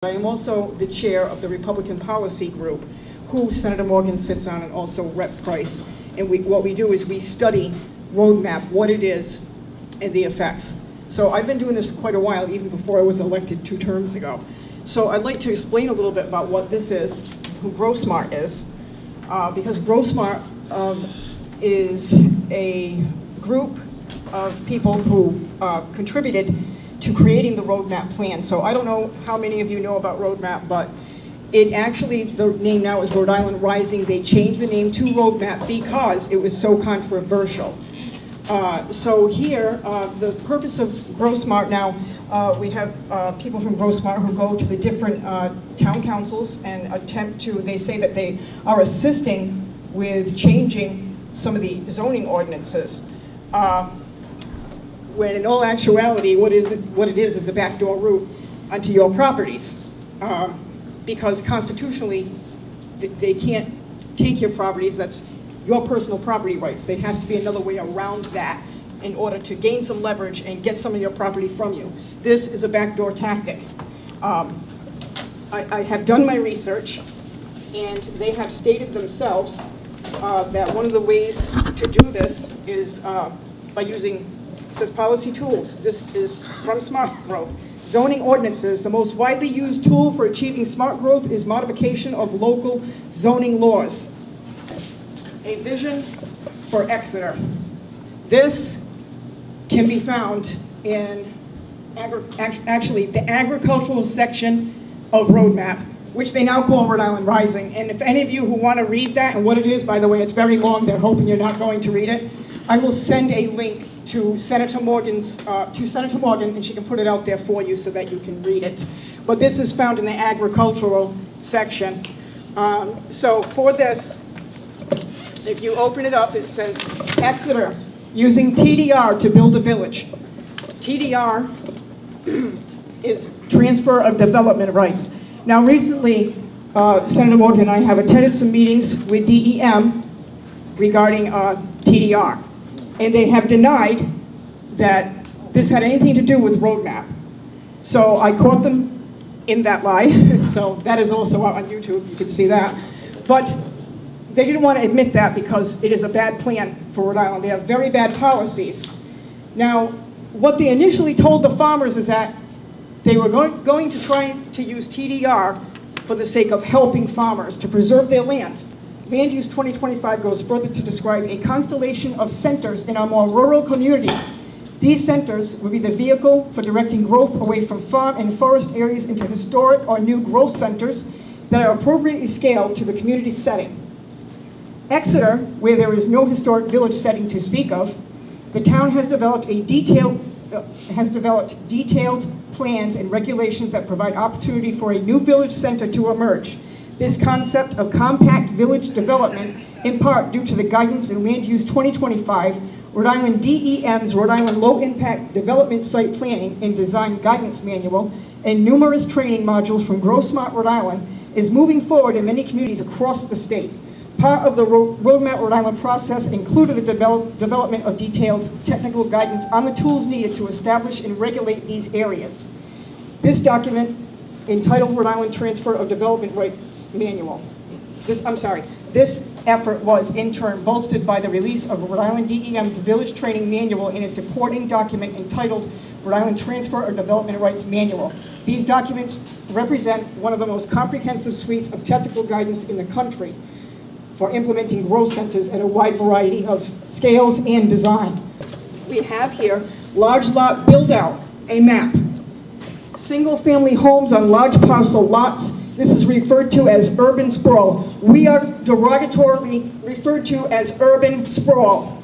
I am also the chair of the Republican Policy Group, who Senator Morgan sits on, and also Rep. Price. And what we do is we study RhodeMap, what it is, and the effects. So I've been doing this for quite a while, even before I was elected 2 terms ago. So I'd like to explain a little bit about what this is, who GrowSmart is, because GrowSmart is a group of people who contributed to creating the RhodeMap plan. So I don't know how many of you know about RhodeMap, but it actually, the name now is Rhode Island Rising. They changed the name to RhodeMap because it was so controversial. So here, the purpose of GrowSmart now, we have people from GrowSmart who go to the different town councils and attempt to, they say that they are assisting with changing some of the zoning ordinances. When in all actuality, what it is a backdoor route onto your properties. Because constitutionally, they can't take your properties. That's your personal property rights. There has to be another way around that in order to gain some leverage and get some of your property from you. This is a backdoor tactic. I have done my research, and they have stated themselves that one of the ways to do this is by using, it says policy tools. This is from Smart Growth. Zoning ordinances, the most widely used tool for achieving smart growth is modification of local zoning laws. A vision for Exeter. This can be found in actually the agricultural section of RhodeMap, which they now call Rhode Island Rising. And if any of you who want to read that and what it is, by the way, it's very long, they're hoping you're not going to read it, I will send a link to Senator Morgan, and she can put it out there for you so that you can read it. But this is found in the agricultural section. So for this, if you open it up, it says Exeter using TDR to build a village. TDR is transfer of development rights. Now recently, Senator Morgan and I have attended some meetings with DEM regarding TDR. And they have denied that this had anything to do with RhodeMap. So I caught them in that lie. So that is also out on YouTube, you can see that. But they didn't want to admit that because it is a bad plan for Rhode Island. They have very bad policies. Now, what they initially told the farmers is that they were going to try to use TDR for the sake of helping farmers to preserve their land. Land Use 2025 goes further to describe a constellation of centers in our more rural communities. These centers will be the vehicle for directing growth away from farm and forest areas into historic or new growth centers that are appropriately scaled to the community setting. Exeter, where there is no historic village setting to speak of, the town has developed detailed plans and regulations that provide opportunity for a new village center to emerge. This concept of compact village development, in part due to the guidance in Land Use 2025, Rhode Island DEM's Rhode Island Low Impact Development Site Planning and Design Guidance Manual, and numerous training modules from GrowSmart Rhode Island, is moving forward in many communities across the state. Part of the RhodeMap Rhode Island process included the development of detailed technical guidance on the tools needed to establish and regulate these areas. This document, entitled Rhode Island Transfer of Development Rights Manual. This effort was in turn bolstered by the release of Rhode Island DEM's Village Training Manual and a supporting document entitled Rhode Island Transfer of Development Rights Manual. These documents represent one of the most comprehensive suites of technical guidance in the country for implementing growth centers at a wide variety of scales and design. We have here large lot build out, a map. Single-family homes on large parcel lots. This is referred to as urban sprawl. We are derogatorily referred to as urban sprawl.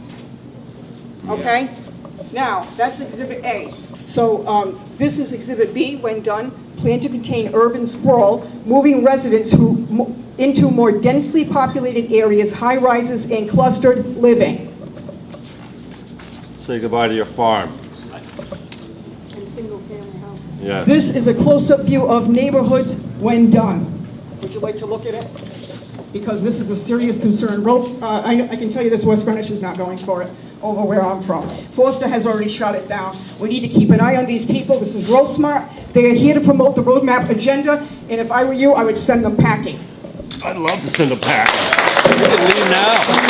Okay? Yeah. Now, that's Exhibit A. So this is Exhibit B, when done. Plan to contain urban sprawl, moving residents into more densely populated areas, high rises, and clustered living. Say goodbye to your farm. Single-family house. Yes. This is a close-up view of neighborhoods when done. Would you like to look at it? because this is a serious concern. I can tell you this, West Greenwich is not going for it over where I'm from. Forster has already shut it down. We need to keep an eye on these people. This is real smart. They are here to promote the roadmap agenda, and if I were you, I would send them packing. I'd love to send a pack. You can leave now.